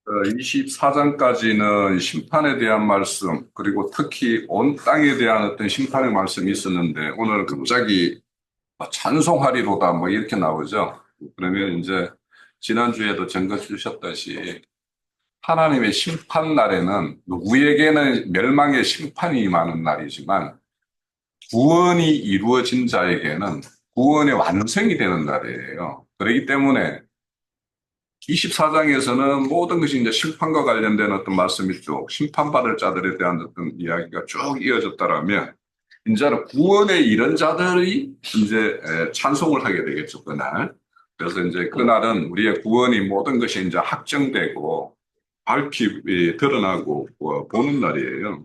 24장까지는 심판에 대한 말씀, 그리고 특히 온 땅에 대한 어떤 심판의 말씀이 있었는데, 오늘 갑자기 찬송하리로다, 뭐 이렇게 나오죠. 그러면 이제, 지난주에도 증거 주셨듯이, 하나님의 심판 날에는 누구에게는 멸망의 심판이 임하는 날이지만, 구원이 이루어진 자에게는 구원의 완성이 되는 날이에요. 그렇기 때문에 24장에서는 모든 것이 이제 심판과 관련된 어떤 말씀이 쭉 심판받을 자들에 대한 어떤 이야기가 쭉 이어졌다라면 이제는 구원에 이른 자들이 이제 찬송을 하게 되겠죠, 그날. 그래서 이제 그날은 우리의 구원이 모든 것이 이제 확정되고 밝히 드러나고 보는 날이에요.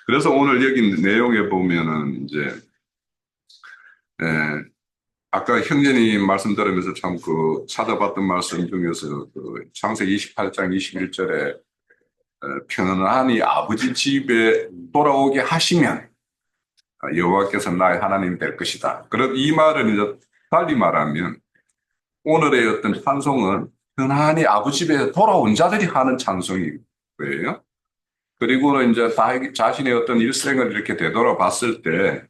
그래서 오늘 여기 내용에 보면은 이제 에, 아까 형제님 말씀 들으면서 참 그 찾아봤던 말씀 중에서 그 창세기 28장 21절에 편안히 아버지 집에 돌아오게 하시면 여호와께서 나의 하나님이 될 것이다. 그런 이 말은 이제 달리 말하면 오늘의 어떤 찬송은 편안히 아버지 집에 돌아온 자들이 하는 찬송인 거예요. 그리고는 이제 자신의 어떤 일생을 이렇게 되돌아봤을 때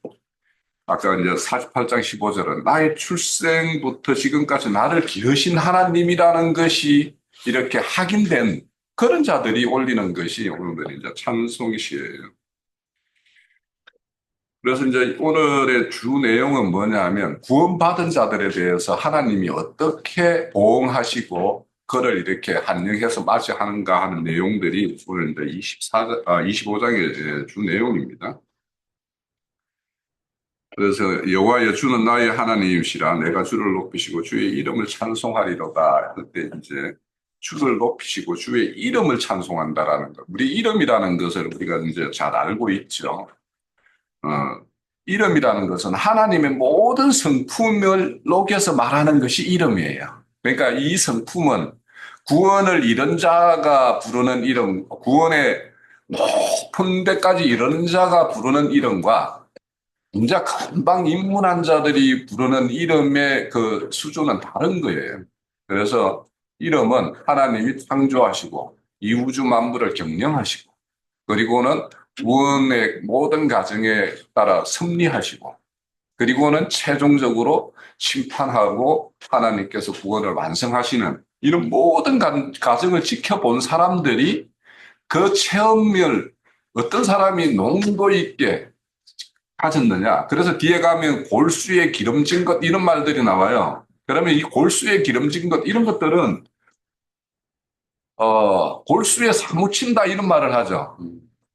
아까 이제 48장 15절은 나의 출생부터 지금까지 나를 기르신 하나님이라는 것이 이렇게 확인된 그런 자들이 올리는 것이 오늘의 이제 찬송시예요. 그래서 이제 오늘의 주 내용은 뭐냐 하면 구원받은 자들에 대해서 하나님이 어떻게 보응하시고 그를 이렇게 한영해서 맞이하는가 하는 내용들이 오늘 이제 25장의 주 내용입니다. 그래서 여호와여 주는 나의 하나님이시라 내가 주를 높이시고 주의 이름을 찬송하리로다. 그때 이제 주를 높이시고 주의 이름을 찬송한다라는 것. 우리 이름이라는 것을 우리가 이제 잘 알고 있죠. 이름이라는 것은 하나님의 모든 성품을 녹여서 말하는 것이 이름이에요. 그러니까 이 성품은 구원을 이룬 자가 부르는 이름, 구원의 높은 데까지 이르는 자가 부르는 이름과 이제 금방 입문한 자들이 부르는 이름의 그 수준은 다른 거예요. 그래서 이름은 하나님이 창조하시고 이 우주 만물을 경영하시고 그리고는 구원의 모든 과정에 따라 섭리하시고 그리고는 최종적으로 심판하고 하나님께서 구원을 완성하시는 이런 모든 과정을 지켜본 사람들이 그 체험을 어떤 사람이 농도 있게 가졌느냐. 그래서 뒤에 가면 골수에 기름진 것 이런 말들이 나와요. 그러면 이 골수에 기름진 것 이런 것들은 골수에 사무친다 이런 말을 하죠.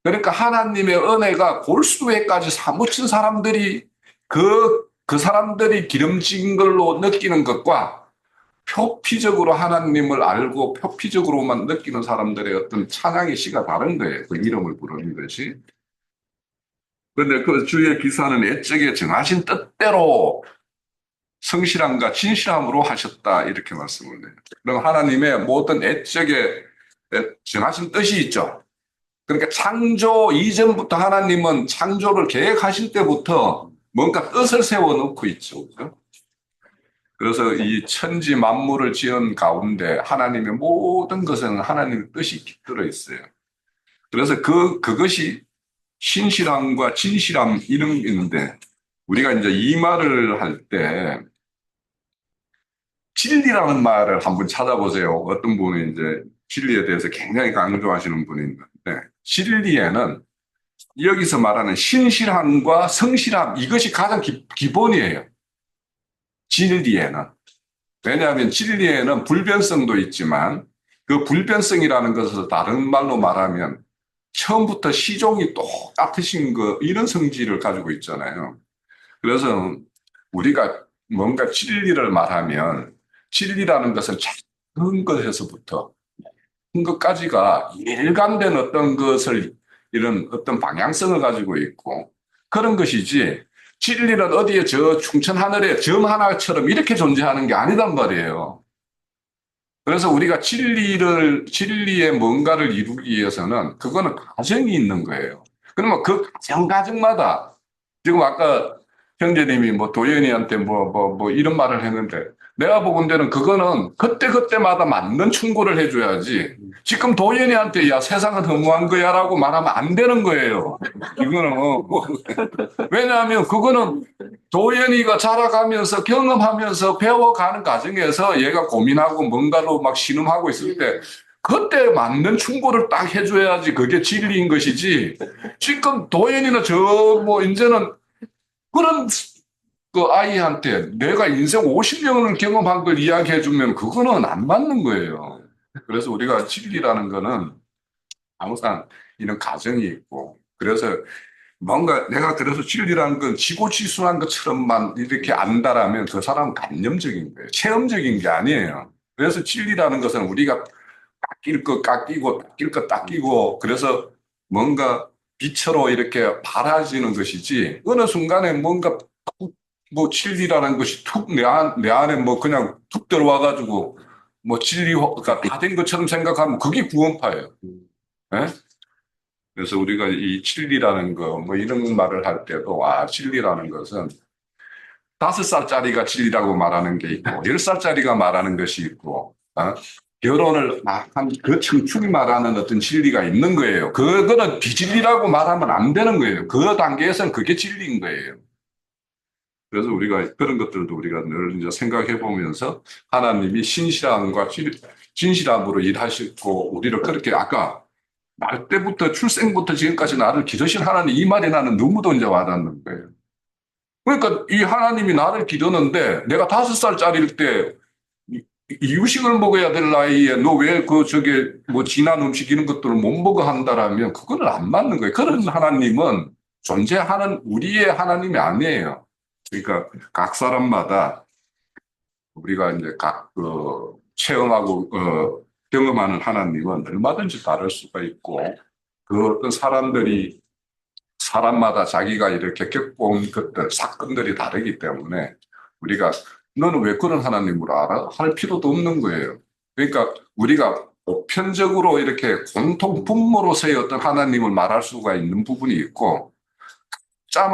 그러니까 하나님의 은혜가 골수에까지 사무친 사람들이 그 사람들이 기름진 걸로 느끼는 것과 표피적으로 하나님을 알고 표피적으로만 느끼는 사람들의 어떤 찬양의 시가 다른 거예요. 그 이름을 부르는 것이. 그런데 그 주의 기사는 애적에 정하신 뜻대로 성실함과 진실함으로 하셨다 이렇게 말씀을 해요. 그럼 하나님의 모든 애적에 정하신 뜻이 있죠. 그러니까 창조 이전부터 하나님은 창조를 계획하실 때부터 뭔가 뜻을 세워놓고 있죠. 그죠? 그래서 이 천지 만물을 지은 가운데 하나님의 모든 것에는 하나님의 뜻이 깃들어 있어요. 그래서 그것이 신실함과 진실함 이런 게 있는데 우리가 이제 이 말을 할 때 진리라는 말을 한번 찾아보세요. 어떤 분이 이제 진리에 대해서 굉장히 강조하시는 분이 있는데 진리에는 여기서 말하는 신실함과 성실함 이것이 가장 기본이에요. 진리에는. 왜냐하면 진리에는 불변성도 있지만 그 불변성이라는 것을 다른 말로 말하면 처음부터 시종이 똑같으신 거 이런 성질을 가지고 있잖아요. 그래서 우리가 뭔가 진리를 말하면 진리라는 것은 작은 것에서부터 큰 것까지가 일관된 어떤 것을 이런 어떤 방향성을 가지고 있고 그런 것이지 진리는 어디에 저 충천 하늘에 점 하나처럼 이렇게 존재하는 게 아니단 말이에요. 그래서 우리가 진리의 뭔가를 이루기 위해서는 그거는 과정이 있는 거예요. 그러면 그 과정마다 지금 아까 형제님이 뭐 도연이한테 뭐 이런 말을 했는데 내가 보건대는 그거는 그때그때마다 맞는 충고를 해줘야지. 지금 도연이한테 야 세상은 허무한 거야라고 말하면 안 되는 거예요. 이거는 왜냐하면 그거는 도연이가 자라가면서 경험하면서 배워가는 과정에서 얘가 고민하고 뭔가로 막 신음하고 있을 때 그때 맞는 충고를 딱 해줘야지 그게 진리인 것이지. 지금 도연이는 저 뭐 이제는 그런 그 아이한테 내가 인생 50년을 경험한 걸 이야기해주면 그거는 안 맞는 거예요. 그래서 우리가 진리라는 거는 항상 이런 가정이 있고 그래서 뭔가 내가 그래서 진리라는 건 지고지순한 것처럼만 이렇게 안다라면 그 사람은 관념적인 거예요. 체험적인 게 아니에요. 그래서 진리라는 것은 우리가 깎일 것 깎이고 닦일 것 닦이고 그래서 뭔가 빛으로 이렇게 밝아지는 것이지 어느 순간에 뭔가 뭐 진리라는 것이 툭 내 안에 뭐 그냥 툭 들어와가지고 뭐 진리가 다 된 것처럼 생각하면 그게 구원파예요. 예? 그래서 우리가 이 진리라는 거 뭐 이런 말을 할 때도 진리라는 것은 5살짜리가 진리라고 말하는 게 있고 10살짜리가 말하는 것이 있고 결혼을 한 그 청춘이 말하는 어떤 진리가 있는 거예요. 그거는 비진리라고 말하면 안 되는 거예요. 그 단계에서는 그게 진리인 거예요. 그래서 우리가 그런 것들도 우리가 늘 이제 생각해 보면서 하나님이 신실함과 진실함으로 일하시고 우리를 그렇게 아까 날 때부터 출생부터 지금까지 나를 기르신 하나님 이 말이 나는 너무도 이제 와닿는 거예요. 그러니까 이 하나님이 나를 기르는데 내가 5살짜리일 때 이유식을 먹어야 될 나이에 너 왜 그 저게 뭐 진한 음식 이런 것들을 못 먹어 한다라면 그거는 안 맞는 거예요. 그런 하나님은 존재하는 우리의 하나님이 아니에요. 그러니까 각 사람마다 우리가 이제 각 체험하고 경험하는 하나님은 얼마든지 다를 수가 있고 그 어떤 사람마다 자기가 이렇게 겪어온 것들 사건들이 다르기 때문에 우리가 너는 왜 그런 하나님으로 알아? 할 필요도 없는 거예요. 그러니까 우리가 보편적으로 이렇게 공통 분모로서의 어떤 하나님을 말할 수가 있는 부분이 있고 짜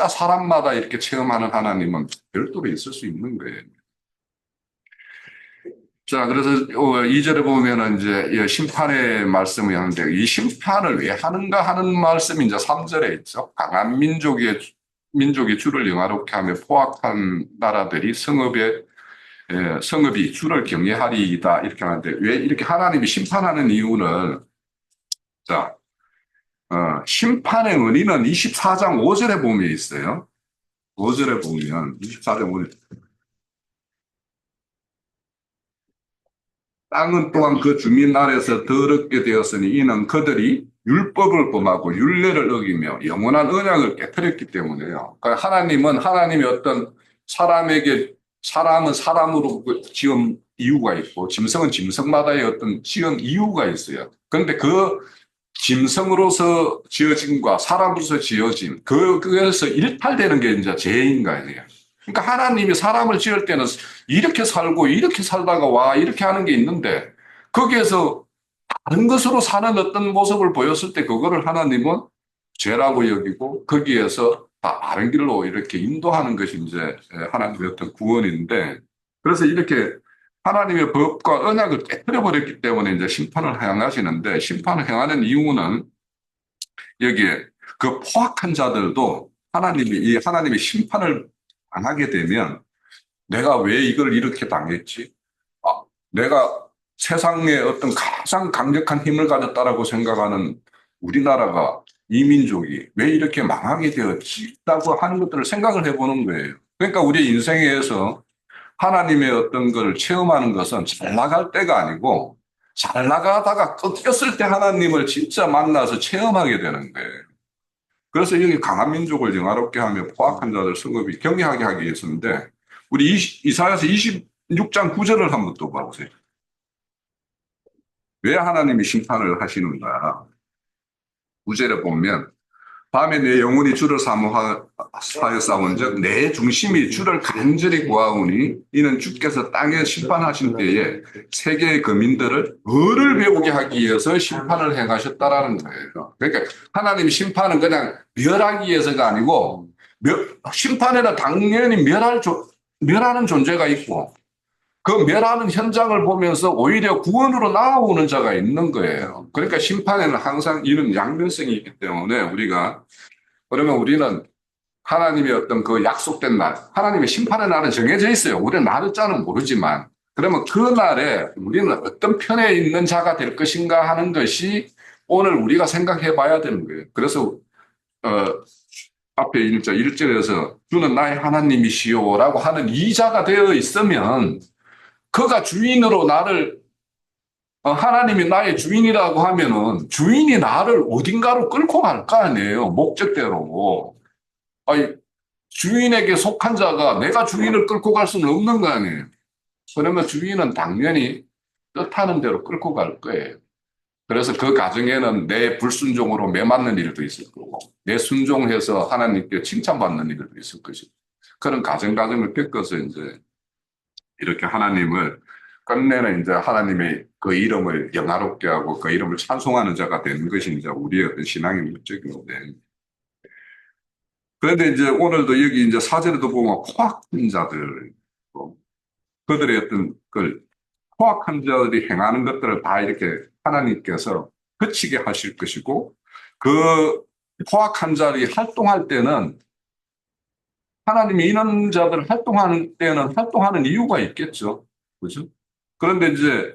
사람마다 이렇게 체험하는 하나님은 별도로 있을 수 있는 거예요. 자, 그래서 2절에 보면은 이제 심판의 말씀을 하는데 이 심판을 왜 하는가 하는 말씀이 이제 3절에 있죠. 강한 민족이 주를 영화롭게 하며 포악한 나라들이 성읍이 주를 경외하리이다 이렇게 하는데 왜 이렇게 하나님이 심판하는 이유는 자, 심판의 원인은 24장 5절에 보면 있어요. 5절에 보면 24장 5절 땅은 또한 그 주민 아래서 더럽게 되었으니 이는 그들이 율법을 범하고 율례를 어기며 영원한 언약을 깨뜨렸기 때문에요. 그러니까 하나님은 하나님이 어떤 사람은 사람으로 지은 이유가 있고 짐승은 짐승마다의 어떤 지은 이유가 있어요. 그런데 그 짐승으로서 지어짐과 사람으로서 지어짐 그에서 일탈되는 게 이제 죄인간이에요. 그러니까 하나님이 사람을 지을 때는 이렇게 살고 이렇게 살다가 와 이렇게 하는 게 있는데 거기에서 다른 것으로 사는 어떤 모습을 보였을 때 그거를 하나님은 죄라고 여기고 거기에서 다 바른 길로 이렇게 인도하는 것이 이제 하나님의 어떤 구원인데 그래서 이렇게 하나님의 법과 언약을 깨뜨려 버렸기 때문에 이제 심판을 행하시는데 심판을 행하는 이유는 여기에 그 포악한 자들도 이 하나님의 심판을 당하게 되면 내가 왜 이걸 이렇게 당했지? 내가 세상에 어떤 가장 강력한 힘을 가졌다라고 생각하는 우리나라가 이 민족이 왜 이렇게 망하게 되었지라고 하는 것들을 생각을 해보는 거예요. 그러니까 우리 인생에서 하나님의 어떤 걸 체험하는 것은 잘 나갈 때가 아니고 잘 나가다가 꺾였을 때 하나님을 진짜 만나서 체험하게 되는 거예요. 그래서 여기 강한 민족을 영화롭게 하며 포악한 자들 성읍이 경외하게 하기 위해서인데 우리 이사야서 26장 9절을 한번 또 봐보세요. 왜 하나님이 심판을 하시는가? 9절에 보면 밤에 내 영혼이 주를 사모하여 싸운즉 내 중심이 주를 간절히 구하오니 이는 주께서 땅에 심판하신 때에 세계의 거민들을 을을 배우게 하기 위해서 심판을 행하셨다라는 거예요. 그러니까 하나님 심판은 그냥 멸하기 위해서가 아니고 심판에는 당연히 멸하는 존재가 있고 그 멸하는 현장을 보면서 오히려 구원으로 나아오는 자가 있는 거예요. 그러니까 심판에는 항상 이런 양면성이 있기 때문에 우리가 그러면 우리는 하나님의 어떤 그 약속된 날, 하나님의 심판의 날은 정해져 있어요. 우리는 날짜는 모르지만 그러면 그 날에 우리는 어떤 편에 있는 자가 될 것인가 하는 것이 오늘 우리가 생각해 봐야 되는 거예요. 그래서 앞에 1절에서 주는 나의 하나님이시오라고 하는 이자가 되어 있으면 그가 주인으로 나를 하나님이 나의 주인이라고 하면은 주인이 나를 어딘가로 끌고 갈 거 아니에요. 목적대로. 아니, 주인에게 속한 자가 내가 주인을 끌고 갈 수는 없는 거 아니에요. 그러면 주인은 당연히 뜻하는 대로 끌고 갈 거예요. 그래서 그 가정에는 내 불순종으로 매맞는 일도 있을 거고, 내 순종해서 하나님께 칭찬받는 일도 있을 것이고, 그런 가정을 겪어서 이제 이렇게 하나님을 끝내는 이제 하나님의 그 이름을 영화롭게 하고 그 이름을 찬송하는 자가 되는 것이 이제 우리의 어떤 신앙의 목적인데. 그런데 이제 오늘도 여기 이제 사절에도 보면 포악한 자들, 그들의 어떤 그 포악한 자들이 행하는 것들을 다 이렇게 하나님께서 그치게 하실 것이고, 그 포악한 자들이 활동할 때는 하나님이 이런 자들 활동하는 때는 활동하는 이유가 있겠죠. 그죠? 그런데 이제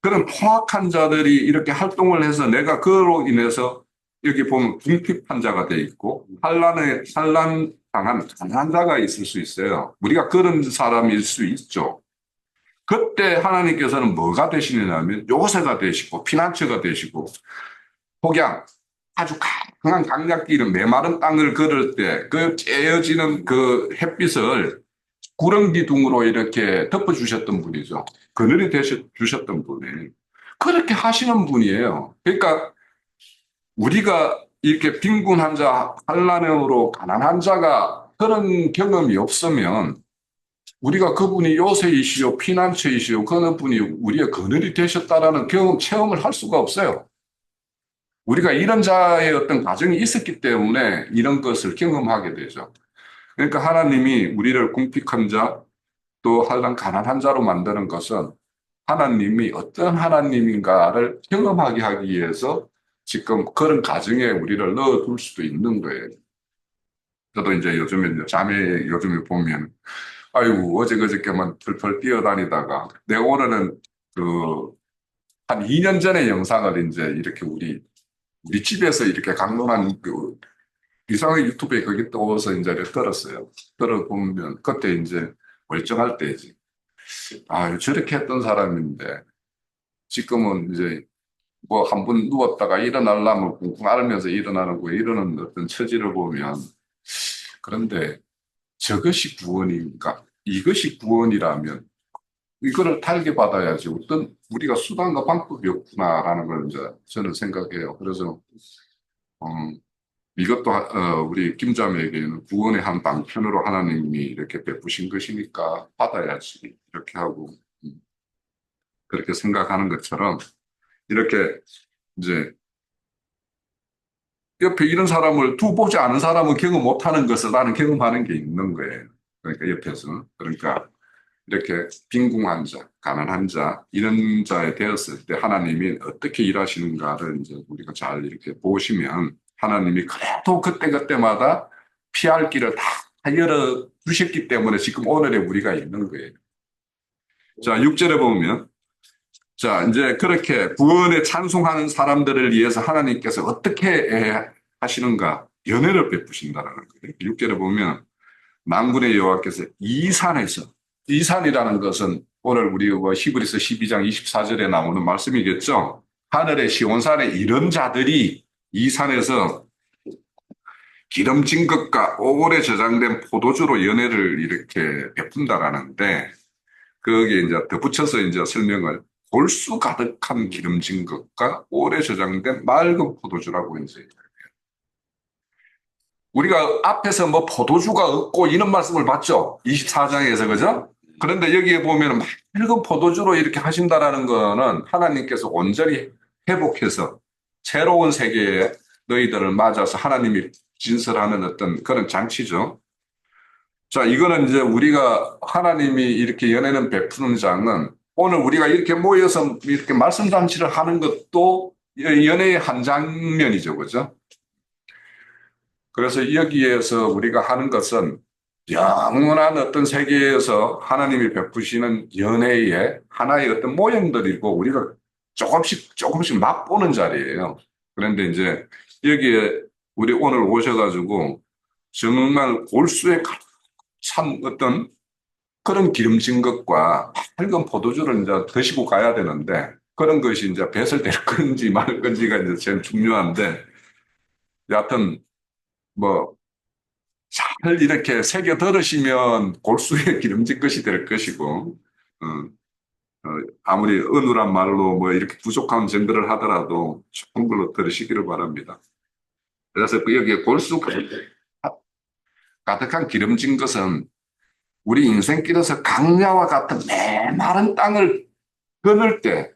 그런 포악한 자들이 이렇게 활동을 해서 내가 그로 인해서 여기 보면 궁핍한 자가 돼 있고 환란 당한 가난한 자가 있을 수 있어요. 우리가 그런 사람일 수 있죠. 그때 하나님께서는 뭐가 되시느냐면 요새가 되시고 피난처가 되시고 혹양 아주 강한 강약기는 메마른 땅을 걸을 때 그 쬐어지는 그 햇빛을 구름 기둥으로 이렇게 덮어주셨던 분이죠. 그늘이 주셨던 분이 그렇게 하시는 분이에요. 그러니까 우리가 이렇게 빈곤한 자, 환난으로 가난한 자가 그런 경험이 없으면 우리가 그분이 요새이시오, 피난처이시오, 그런 분이 우리의 그늘이 되셨다라는 경험, 체험을 할 수가 없어요. 우리가 이런 자의 어떤 과정이 있었기 때문에 이런 것을 경험하게 되죠. 그러니까 하나님이 우리를 궁핍한 자, 또 한랑 가난한 자로 만드는 것은 하나님이 어떤 하나님인가를 경험하게 하기 위해서 지금 그런 가정에 우리를 넣어둘 수도 있는 거예요. 저도 이제 요즘에 자매 요즘에 보면 아이고 어제 그저께만 펄펄 뛰어다니다가 내가 오늘은 그 한 2년 전의 영상을 이제 이렇게 우리 집에서 이렇게 강론한 그 이상하게 유튜브에 거기 떠서 이제 들었어요. 들어보면 그때 이제 멀쩡할 때지. 아, 저렇게 했던 사람인데 지금은 이제 뭐 한 번 누웠다가 일어나려면 쿵쿵 앓으면서 일어나는 거 이러는 어떤 처지를 보면 그런데 저것이 구원인가? 이것이 구원이라면 이거를 달게 받아야지 어떤 우리가 수단과 방법이 없구나라는 걸 이제 저는 생각해요. 그래서 이것도 우리 김자매에게는 구원의 한 방편으로 하나님이 이렇게 베푸신 것이니까 받아야지 이렇게 하고 그렇게 생각하는 것처럼 이렇게 이제 옆에 이런 사람을 두 보지 않은 사람은 경험 못하는 것을 나는 경험하는 게 있는 거예요. 그러니까 옆에서 그러니까 이렇게 빈궁한 자, 가난한 자 이런 자에 되었을 때 하나님이 어떻게 일하시는가를 이제 우리가 잘 이렇게 보시면 하나님이 그래도 그때그때마다 피할 길을 다 열어 주셨기 때문에 지금 오늘의 우리가 있는 거예요. 자, 6절에 보면 자, 이제 그렇게 구원에 찬송하는 사람들을 위해서 하나님께서 어떻게 하시는가? 연애를 베푸신다라는 거예요. 6절에 보면 만군의 여호와께서 이 산에서 이 산이라는 것은 오늘 우리 히브리서 12장 24절에 나오는 말씀이겠죠. 하늘의 시온산에 이런 자들이 이 산에서 기름진 것과 오래 저장된 포도주로 연애를 이렇게 베푼다라는데 거기에 이제 덧붙여서 이제 설명을 골수 가득한 기름진 것과 오래 저장된 맑은 포도주라고 이제 우리가 앞에서 뭐 포도주가 없고 이런 말씀을 봤죠. 24장에서 그죠? 그런데 여기에 보면 맑은 포도주로 이렇게 하신다라는 거는 하나님께서 온전히 회복해서 새로운 세계에 너희들을 맞아서 하나님이 진설하는 어떤 그런 장치죠. 자, 이거는 이제 우리가 하나님이 이렇게 연애는 베푸는 장은 오늘 우리가 이렇게 모여서 이렇게 말씀잔치를 하는 것도 연애의 한 장면이죠. 그죠? 그래서 여기에서 우리가 하는 것은 영원한 어떤 세계에서 하나님이 베푸시는 연애의 하나의 어떤 모형들이고 우리가 조금씩 조금씩 맛보는 자리예요. 그런데 이제 여기에 우리 오늘 오셔가지고 정말 골수에 가득 찬 어떤 그런 기름진 것과 밝은 포도주를 이제 드시고 가야 되는데 그런 것이 이제 뱃을 될 건지 말 건지가 이제 제일 중요한데 여하튼 뭐 잘 이렇게 새겨 들으시면 골수에 기름진 것이 될 것이고 어, 아무리 어눌한 말로 뭐 이렇게 부족한 정도를 하더라도 좋은 걸로 들으시기를 바랍니다. 그래서 여기에 골수가 가득한 기름진 것은 우리 인생길에서 강야와 같은 메마른 땅을 거닐 때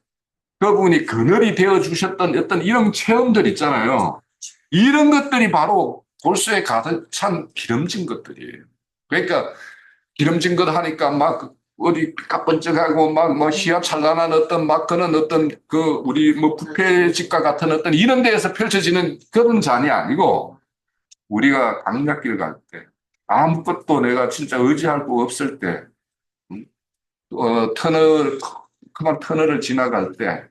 그분이 그늘이 되어 주셨던 어떤 이런 체험들 있잖아요. 이런 것들이 바로 골수에 가득 찬 기름진 것들이에요. 그러니까 기름진 것 하니까 막 어디 까번쩍하고 막 뭐 희화찬란한 어떤 막 그런 어떤 그 우리 뭐 부패집과 같은 어떤 이런 데에서 펼쳐지는 그런 잔이 아니고 우리가 강약길 갈 때 아무것도 내가 진짜 의지할 거 없을 때 그만 터널을 지나갈 때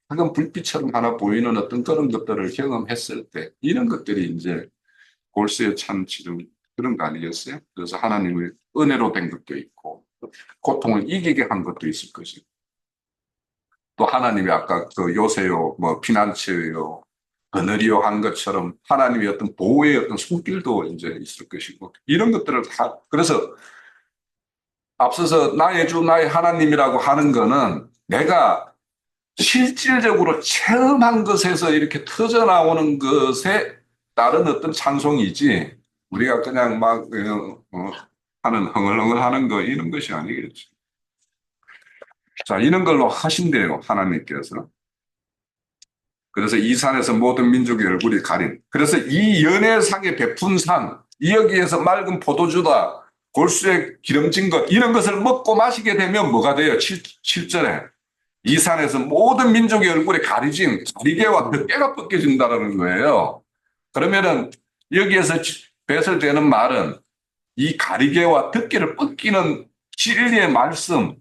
작은 불빛처럼 하나 보이는 어떤 그런 것들을 경험했을 때 이런 것들이 이제 골수에 찬 지름 그런 거 아니겠어요? 그래서 하나님의 은혜로 된 것도 있고 고통을 이기게 한 것도 있을 것이고 또 하나님이 아까 그 요새요 뭐 피난처요 그늘이요 한 것처럼 하나님의 어떤 보호의 어떤 손길도 이제 있을 것이고 이런 것들을 다 그래서 앞서서 나의 주 나의 하나님이라고 하는 거는 내가 실질적으로 체험한 것에서 이렇게 터져 나오는 것에 따른 어떤 찬송이지 우리가 그냥 막 하는 흥얼흥얼 하는 거 이런 것이 아니겠죠. 자, 이런 걸로 하신대요, 하나님께서. 그래서 이 산에서 모든 민족의 얼굴이 가린. 그래서 이 연회상에 베푼 산, 이 여기에서 맑은 포도주다, 골수에 기름진 것, 이런 것을 먹고 마시게 되면 뭐가 돼요? 7절에. 이 산에서 모든 민족의 얼굴에 가리진 가리개와 뼈가 벗겨진다는 거예요. 그러면은 여기에서 배설되는 말은 이 가리개와 덮개를 벗기는 진리의 말씀,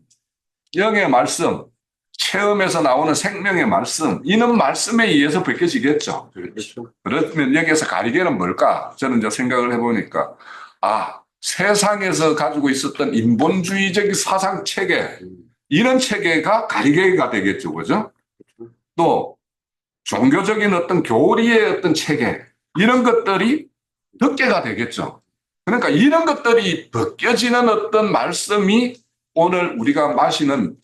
영의 말씀, 체험에서 나오는 생명의 말씀, 이는 말씀에 의해서 벗겨지겠죠. 그렇죠. 그러면 여기에서 가리개는 뭘까? 저는 이제 생각을 해보니까, 아, 세상에서 가지고 있었던 인본주의적 사상 체계, 이런 체계가 가리개가 되겠죠. 그죠? 또, 종교적인 어떤 교리의 어떤 체계, 이런 것들이 덮개가 되겠죠. 그러니까 이런 것들이 벗겨지는 어떤 말씀이 오늘 우리가 마시는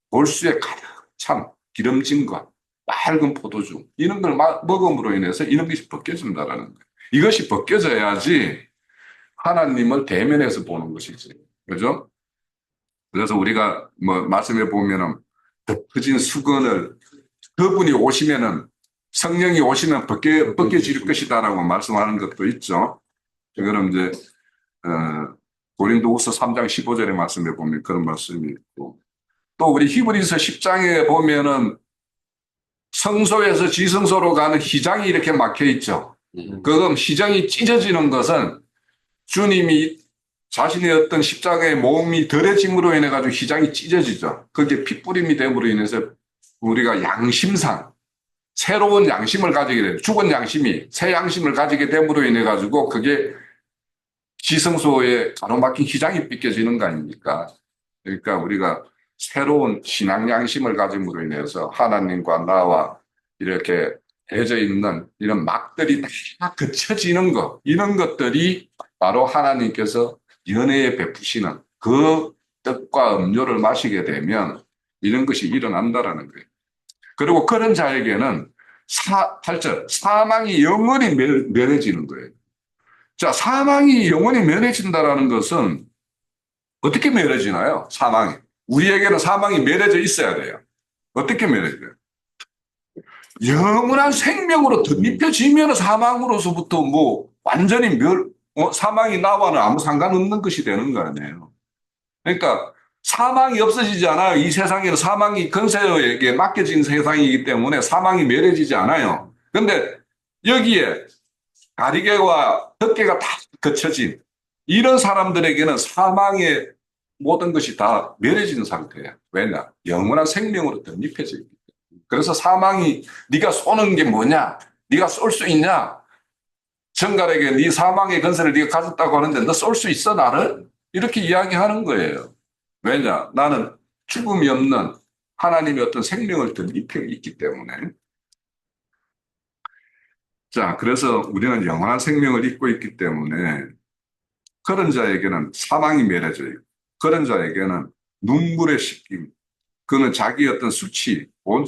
골수에 가득 찬 기름진 것, 맑은 포도주 이런 걸 먹음으로 인해서 이런 것이 벗겨진다라는 거예요. 이것이 벗겨져야지 하나님을 대면해서 보는 것이지. 그죠? 그래서 우리가 뭐 말씀해 보면은 덮어진 수건을 그분이 오시면은 성령이 오시면 벗겨질 것이다라고 말씀하는 것도 있죠. 그거는 이제 고린도후서 3장 15절의 말씀에 보면 그런 말씀이 있고 또 우리 히브리서 10장에 보면은 성소에서 지성소로 가는 희장이 이렇게 막혀 있죠. 그럼 희장이 찢어지는 것은 주님이 자신의 어떤 십자가의 몸이 덜해짐으로 인해 가지고 희장이 찢어지죠. 그게 핏부림이 됨으로 인해서 우리가 양심상 새로운 양심을 가지게 돼요. 죽은 양심이 새 양심을 가지게 됨으로 인해 가지고 그게 지성소에 가로막힌 희장이 삐껴지는 거 아닙니까? 그러니까 우리가 새로운 신앙 양심을 가짐으로 인해서 하나님과 나와 이렇게 해져 있는 이런 막들이 다 그쳐지는 것, 이런 것들이 바로 하나님께서 연애에 베푸시는 그 떡과 음료를 마시게 되면 이런 것이 일어난다라는 거예요. 그리고 그런 자에게는 8절, 사망이 영원히 면해지는 거예요. 자, 사망이 영원히 면해진다라는 것은 어떻게 면해지나요? 사망이. 우리에게는 사망이 멸해져 있어야 돼요. 어떻게 멸해져요? 영원한 생명으로 덧입혀지면 사망으로서부터 뭐 완전히 사망이 나와는 아무 상관없는 것이 되는 거 아니에요. 그러니까 사망이 없어지지 않아요. 이 세상에는 사망이 근세에게 맡겨진 세상이기 때문에 사망이 멸해지지 않아요. 근데 여기에 가리개와 덮개가 다 거쳐진 이런 사람들에게는 사망의 모든 것이 다 멸해진 상태예요. 왜냐? 영원한 생명으로 덧입혀져 있기 때문에. 그래서 사망이 네가 쏘는 게 뭐냐? 네가 쏠 수 있냐? 정갈에게 네 사망의 근세를 네가 가졌다고 하는데 너 쏠 수 있어 나를? 이렇게 이야기하는 거예요. 왜냐? 나는 죽음이 없는 하나님의 어떤 생명을 덧입혀 있기 때문에. 자, 그래서 우리는 영원한 생명을 입고 있기 때문에 그런 자에게는 사망이 멸해져요. 그런 자에게는 눈물의 씻김. 그는 자기 어떤 수치, 온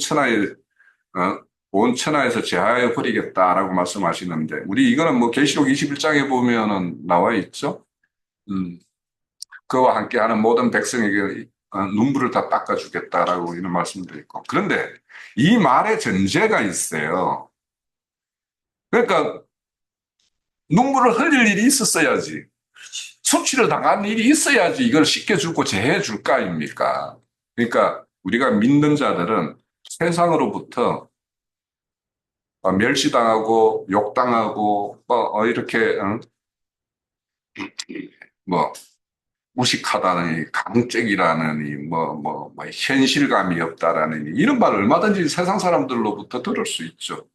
천하에서 제하여 버리겠다라고 말씀하시는데, 우리 이거는 뭐 계시록 21장에 보면은 나와 있죠. 음, 그와 함께하는 모든 백성에게 눈물을 다 닦아주겠다라고 이런 말씀도 있고. 그런데 이 말에 전제가 있어요. 그러니까 눈물을 흘릴 일이 있었어야지. 수치를 당한 일이 있어야지 이걸 씻겨주고 제해줄 거 아닙니까? 그러니까 우리가 믿는 자들은 세상으로부터 멸시당하고 욕당하고 이렇게 뭐 무식하다느니 강적이라느니 뭐 현실감이 없다라느니 이런 말 얼마든지 세상 사람들로부터 들을 수 있죠.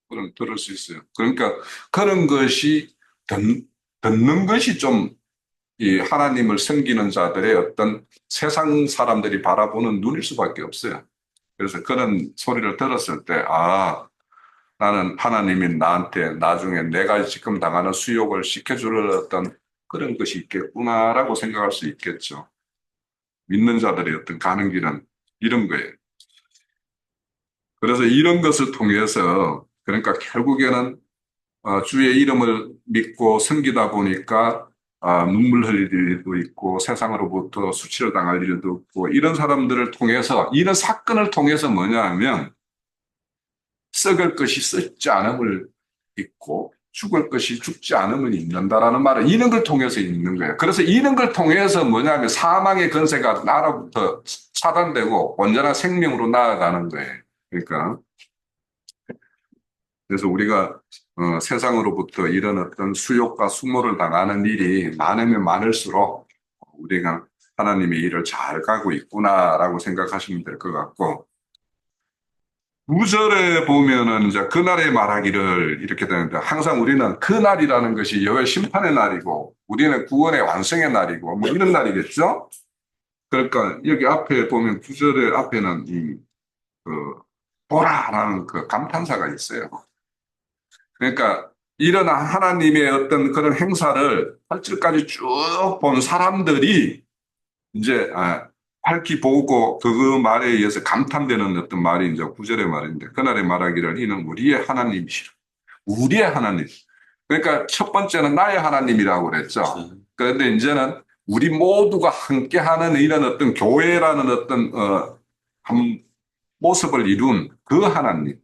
그럼 들을 수 있어요. 그러니까 그런 것이 듣는 것이 좀 이 하나님을 섬기는 자들의 어떤 세상 사람들이 바라보는 눈일 수밖에 없어요. 그래서 그런 소리를 들었을 때, 나는 하나님이 나한테 나중에 내가 지금 당하는 수욕을 식혀줄 어떤 그런 것이 있겠구나라고 생각할 수 있겠죠. 믿는 자들의 어떤 가는 길은 이런 거예요. 그래서 이런 것을 통해서 그러니까 결국에는 주의 이름을 믿고 섬기다 보니까 눈물 흘릴 일도 있고 세상으로부터 수치를 당할 일도 있고 이런 사람들을 통해서 이런 사건을 통해서 뭐냐 하면 썩을 것이 썩지 않음을 잊고 죽을 것이 죽지 않음을 잊는다라는 말은 이런 걸 통해서 읽는 거예요. 그래서 이런 걸 통해서 뭐냐면 사망의 건세가 나로부터 차단되고 온전한 생명으로 나아가는 거예요. 그러니까 그래서 우리가 세상으로부터 이런 어떤 수욕과 수모를 당하는 일이 많으면 많을수록 우리가 하나님의 일을 잘 가고 있구나라고 생각하시면 될 것 같고 9절에 보면은 이제 그날에 말하기를 이렇게 되는데 항상 우리는 그날이라는 것이 여호와의 심판의 날이고 우리는 구원의 완성의 날이고 뭐 이런 날이겠죠? 그러니까 여기 앞에 보면 9절의 앞에는 그 보라라는 그 감탄사가 있어요. 그러니까 일어난 하나님의 어떤 그런 행사를 8절까지 쭉 본 사람들이 이제 밝히 보고 그 말에 의해서 감탄되는 어떤 말이 이제 9절의 말인데 그날에 말하기를 이는 우리의 하나님이시라. 우리의 하나님. 그러니까 첫 번째는 나의 하나님이라고 그랬죠. 그런데 이제는 우리 모두가 함께하는 이런 어떤 교회라는 어떤 한 모습을 이룬 그 하나님.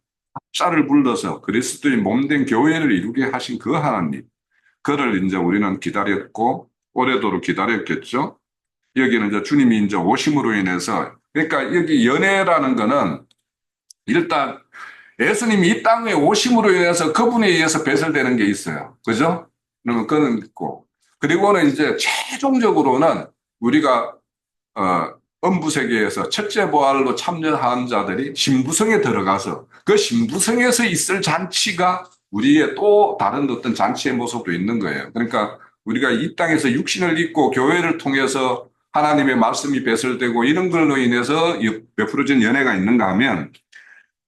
짝을 불러서 그리스도의 몸된 교회를 이루게 하신 그 하나님. 그를 이제 우리는 기다렸고 오래도록 기다렸겠죠. 여기는 이제 주님이 이제 오심으로 인해서 그러니까 여기 연애라는 거는 일단 예수님이 이 땅에 오심으로 인해서 그분에 의해서 배설되는 게 있어요. 그죠? 그러면 그는 있고 그리고는 이제 최종적으로는 우리가 음부세계에서 첫째 부활로 참여한 자들이 신부성에 들어가서 그 신부성에서 있을 잔치가 우리의 또 다른 어떤 잔치의 모습도 있는 거예요. 그러니까 우리가 이 땅에서 육신을 입고 교회를 통해서 하나님의 말씀이 배설되고 이런 걸로 인해서 베풀어진 연회가 있는가 하면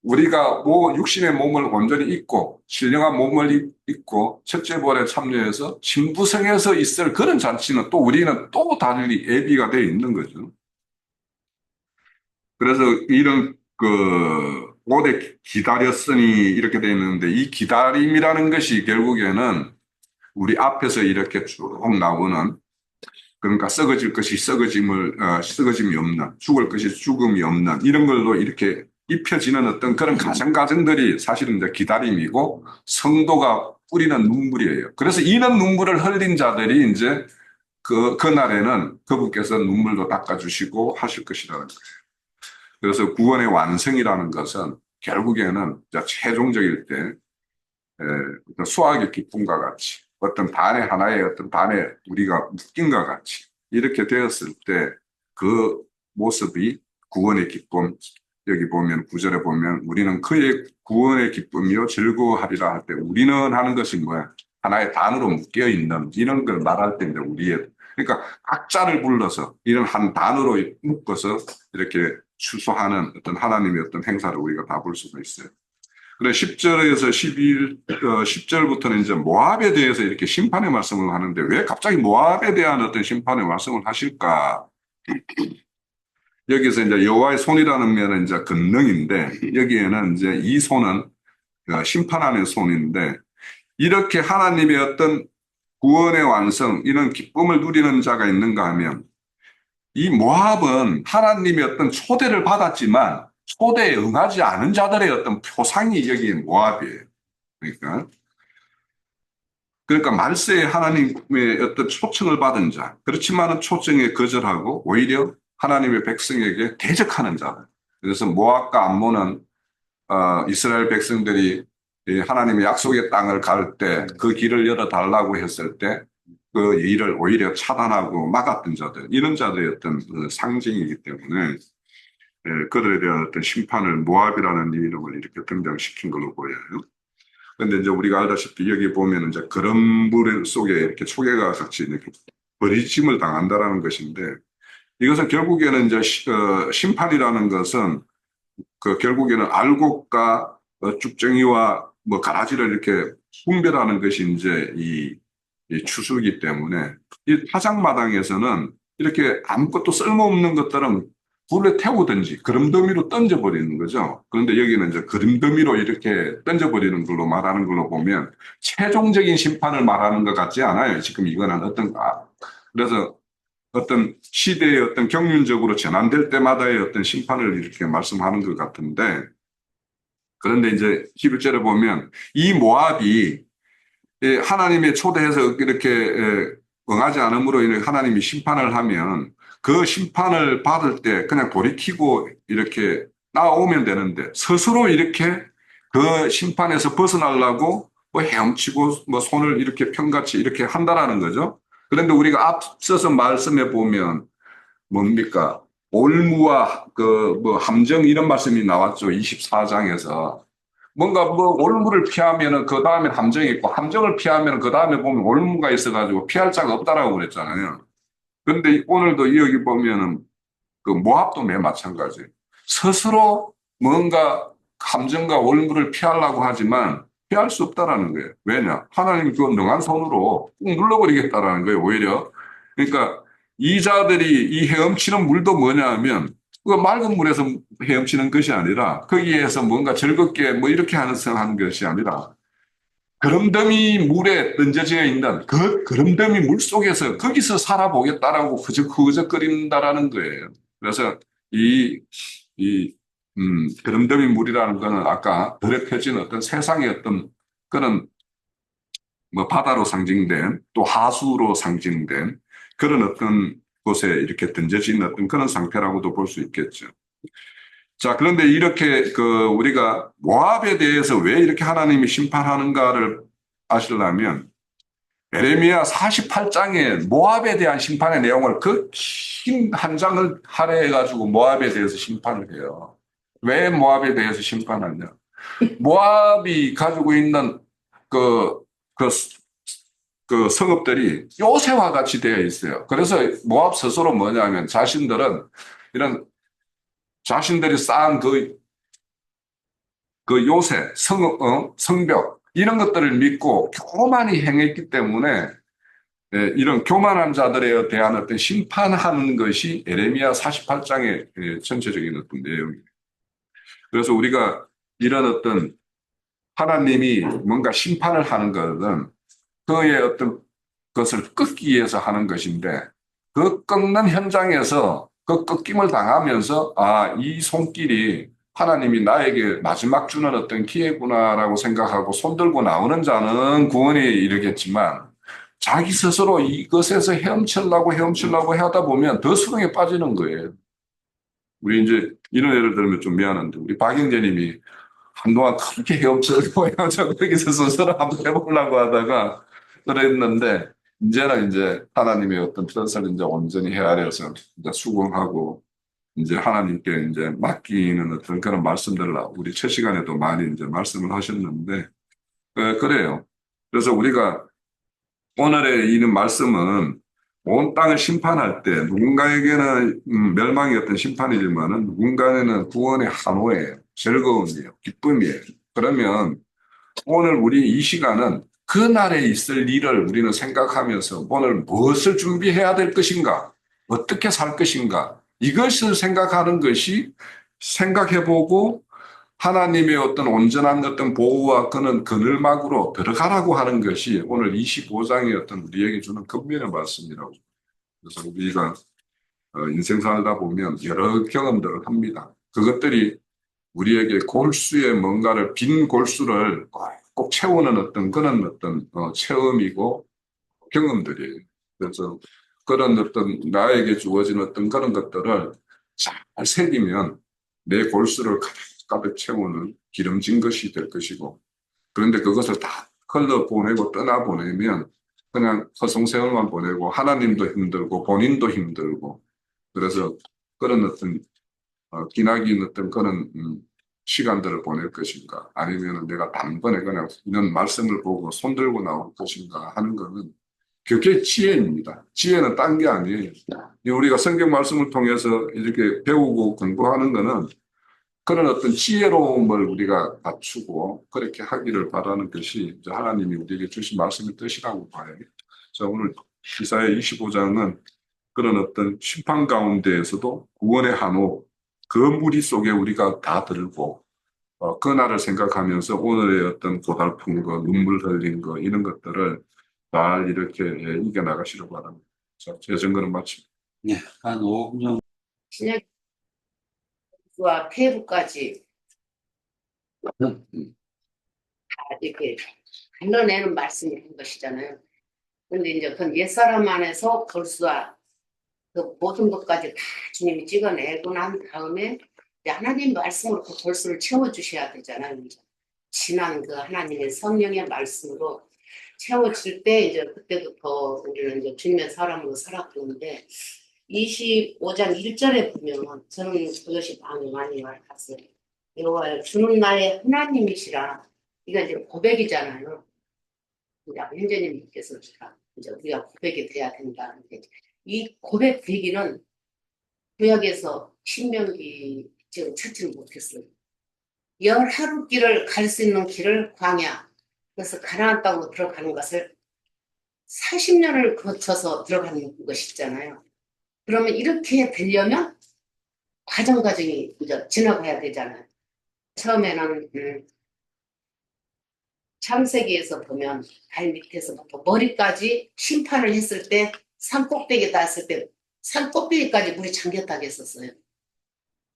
우리가 육신의 몸을 온전히 입고 신령한 몸을 입고 첫째 부활에 참여해서 신부성에서 있을 그런 잔치는 또 우리는 또 달리 예비가 되어 있는 거죠. 그래서 이런 오래 기다렸으니 이렇게 되어 있는데 이 기다림이라는 것이 결국에는 우리 앞에서 이렇게 쭉 나오는 그러니까 썩어질 것이 썩어짐이 없는 죽을 것이 죽음이 없는 이런 걸로 이렇게 입혀지는 어떤 그런 과정들이 사실은 이제 기다림이고 성도가 뿌리는 눈물이에요. 그래서 이는 눈물을 흘린 자들이 이제 그날에는 그분께서 눈물도 닦아주시고 하실 것이라는 거예요. 그래서 구원의 완성이라는 것은 결국에는 최종적일 때 어떤 수학의 기쁨과 같이 어떤 단에 하나의 어떤 단에 우리가 묶인과 같이 이렇게 되었을 때 그 모습이 구원의 기쁨. 여기 보면 9절에 보면 우리는 그의 구원의 기쁨이요 즐거워하리라 할 때 우리는 하는 것이 뭐야? 하나의 단으로 묶여 있는 이런 걸 말할 때인데 우리의 그러니까 각자를 불러서 이런 한 단으로 묶어서 이렇게 추수하는 어떤 하나님의 어떤 행사를 우리가 다 볼 수가 있어요. 그래 10절에서 10절부터는 이제 모압에 대해서 이렇게 심판의 말씀을 하는데 왜 갑자기 모압에 대한 어떤 심판의 말씀을 하실까? 여기서 이제 여호와의 손이라는 면은 이제 권능인데 여기에는 이제 이 손은 심판하는 손인데 이렇게 하나님의 어떤 구원의 완성 이런 기쁨을 누리는 자가 있는가 하면 이 모압은 하나님의 어떤 초대를 받았지만 초대에 응하지 않은 자들의 어떤 표상이 여기 모압이에요. 그러니까 말세에 하나님의 어떤 초청을 받은 자, 그렇지만은 초청에 거절하고 오히려 하나님의 백성에게 대적하는 자들. 그래서 모압과 암몬은 이스라엘 백성들이 하나님의 약속의 땅을 갈 때 그 길을 열어달라고 했을 때 그 일을 오히려 차단하고 막았던 자들, 이런 자들의 어떤 상징이기 때문에 그들에 대한 어떤 심판을 모압이라는 이름을 이렇게 등장시킨 걸로 보여요. 그런데 이제 우리가 알다시피 여기 보면 이제 그런 속에 이렇게 초계가 같이 이렇게 버리짐을 당한다라는 것인데 이것은 결국에는 이제 심판이라는 것은 결국에는 알곡과 쭉정이와 뭐 가라지를 이렇게 분별하는 것이 이제 이 추수이기 때문에 이 타작마당에서는 이렇게 아무것도 쓸모없는 것들은 불에 태우든지 그림더미로 던져버리는 거죠. 그런데 여기는 이제 그림더미로 이렇게 던져버리는 걸로 말하는 걸로 보면 최종적인 심판을 말하는 것 같지 않아요. 지금 이거는 그래서 어떤 시대의 어떤 경륜적으로 전환될 때마다의 어떤 심판을 이렇게 말씀하는 것 같은데 그런데 이제 11절에 보면 이 모압이 하나님의 초대해서 이렇게 응하지 않음으로 인해 하나님이 심판을 하면 그 심판을 받을 때 그냥 돌이키고 이렇게 나오면 되는데 스스로 이렇게 그 심판에서 벗어나려고 뭐 헤엄치고 뭐 손을 이렇게 편같이 이렇게 한다라는 거죠. 그런데 우리가 앞서서 말씀해 보면 뭡니까? 올무와 그 뭐 함정 이런 말씀이 나왔죠. 24장에서. 뭔가 뭐 올무를 피하면은 그 다음에 함정이 있고 함정을 피하면은 그 다음에 보면 올무가 있어가지고 피할 자가 없다라고 그랬잖아요. 그런데 오늘도 여기 보면은 그 모압도 매 마찬가지. 스스로 뭔가 함정과 올무를 피하려고 하지만 피할 수 없다라는 거예요. 왜냐? 하나님이 그 능한 손으로 꾹 눌러버리겠다라는 거예요. 오히려. 그러니까 이 자들이 이 헤엄치는 물도 뭐냐 하면 그 맑은 물에서 헤엄치는 것이 아니라 거기에서 뭔가 즐겁게 뭐 이렇게 하는 것이 아니라 그럼더미 물에 던져져 있는 그 그럼더미 물 속에서 거기서 살아보겠다라고 흐적흐적거린다라는 거예요. 그래서 이, 이, 그럼더미 물이라는 거는 아까 더럽혀진 어떤 세상의 어떤 그런 뭐 바다로 상징된 또 하수로 상징된 그런 어떤 곳에 이렇게 던져진 어떤 그런 상태라고도 볼 수 있겠죠. 자, 그런데 이렇게 우리가 모압에 대해서 왜 이렇게 하나님이 심판하는가를 아시려면 에레미야 48장에 모압에 대한 심판의 내용을 그 긴 한 장을 할애해가지고 모압에 대해서 심판을 해요. 왜 모압에 대해서 심판하냐? 모압이 가지고 있는 그, 그, 그 성읍들이 요새와 같이 되어 있어요. 그래서 모압 스스로 뭐냐면 자신들은 이런 자신들이 쌓은 그 요새, 성벽, 이런 것들을 믿고 교만히 행했기 때문에 이런 교만한 자들에 대한 어떤 심판하는 것이 에레미야 48장의 전체적인 어떤 내용이에요. 그래서 우리가 이런 어떤 하나님이 뭔가 심판을 하는 것은 그의 어떤 것을 끊기 위해서 하는 것인데 그 끊는 현장에서 그 꺾임을 당하면서 이 손길이 하나님이 나에게 마지막 주는 어떤 기회구나라고 생각하고 손들고 나오는 자는 구원에 이르겠지만 자기 스스로 이것에서 헤엄치려고 하다 보면 더 수렁에 빠지는 거예요. 우리 이제 이런 예를 들면 좀 미안한데 우리 박영재님이 한동안 그렇게 헤엄치고 헤엄치고 거기서 스스로 한번 해보려고 하다가 그랬는데 이제는 이제 하나님의 어떤 뜻을 이제 온전히 헤아려서 이제 수긍하고 이제 하나님께 이제 맡기는 어떤 그런 말씀들을 우리 첫 시간에도 많이 이제 말씀을 하셨는데 그래요. 그래서 우리가 오늘의 이 말씀은 온 땅을 심판할 때 누군가에게는 멸망이 어떤 심판이지만은 누군가에는 구원의 한호예요. 즐거움이에요. 기쁨이에요. 그러면 오늘 우리 이 시간은 그날에 있을 일을 우리는 생각하면서 오늘 무엇을 준비해야 될 것인가? 어떻게 살 것인가? 이것을 생각하는 것이 생각해보고 하나님의 어떤 온전한 어떤 보호와 그는 그늘막으로 들어가라고 하는 것이 오늘 25장의 어떤 우리에게 주는 근면의 말씀이라고. 그래서 우리가 인생 살다 보면 여러 경험들을 합니다. 그것들이 우리에게 골수에 뭔가를 빈 골수를 꼭 채우는 어떤 그런 어떤 체험이고 경험들이에요. 그래서 그런 어떤 나에게 주어진 어떤 그런 것들을 잘 새기면 내 골수를 가득 채우는 기름진 것이 될 것이고 그런데 그것을 다 흘러보내고 떠나보내면 그냥 허송세월만 보내고 하나님도 힘들고 본인도 힘들고 그래서 그런 어떤 기나긴 어떤 그런 시간들을 보낼 것인가 아니면 내가 단번에 그냥 이런 말씀을 보고 손들고 나올 것인가 하는 것은 그게 지혜입니다. 지혜는 딴 게 아니에요. 우리가 성경 말씀을 통해서 이렇게 배우고 공부하는 것은 그런 어떤 지혜로움을 우리가 갖추고 그렇게 하기를 바라는 것이 이제 하나님이 우리에게 주신 말씀의 뜻이라고 봐요. 자, 오늘 이사야 25장은 그런 어떤 심판 가운데에서도 구원의 한호, 그 무리 속에 우리가 다 들고 그날을 생각하면서 오늘의 어떤 고달픈 거, 눈물 흘린 거 이런 것들을 잘 이렇게 이겨나가시길 바랍니다. 자, 제 증거는 마치. 네, 한 5분 정도. 신약과 폐부까지 다 이렇게 갈라내는 말씀이 된 것이잖아요. 근데 이제 그 옛사람 안에서 벌수와 그 모든 것까지 다 주님이 찍어내고 난 다음에 이제 하나님 말씀으로 그 벌수를 채워주셔야 되잖아요. 이제 지난 그 하나님의 성령의 말씀으로 채워질 때 이제 그때부터 우리는 이제 주님의 사람으로 살아가는데 25장 1절에 보면 저는 그것이 마음에 많이 와닿았어요. 여호와 주는 나의 하나님이시라. 이거 이제 고백이잖아요. 이제 현재님께서 이제 우리가 고백이 돼야 된다. 이 고백 되기는 구약에서 신명기 지금 찾지는 못했어요. 11 길을 갈 수 있는 길을 광야. 그래서 가나안 땅으로 들어가는 것을 40년을 거쳐서 들어가는 것이잖아요. 그러면 이렇게 되려면 과정이 이제 지나가야 되잖아요. 처음에는 창세기에서 보면 발 밑에서부터 머리까지 심판을 했을 때 산 꼭대기에 닿았을 때 산 꼭대기까지 물이 잠겼다고 했었어요.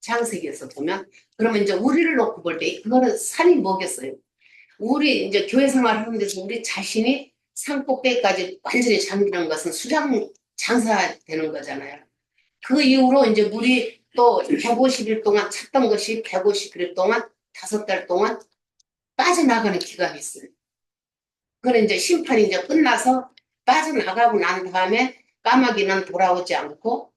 창세기에서 보면 그러면 이제 우리를 놓고 볼 때 그거는 산이 뭐겠어요? 우리 이제 교회 생활하는 데서 우리 자신이 산 꼭대기까지 완전히 잠기는 것은 수장 장사되는 거잖아요. 그 이후로 이제 물이 또 150일 동안 찼던 것이 150일 동안 5달 동안 빠져나가는 기간이 있어요. 그건 이제 심판이 이제 끝나서 빠져나가고 난 다음에 까마귀는 돌아오지 않고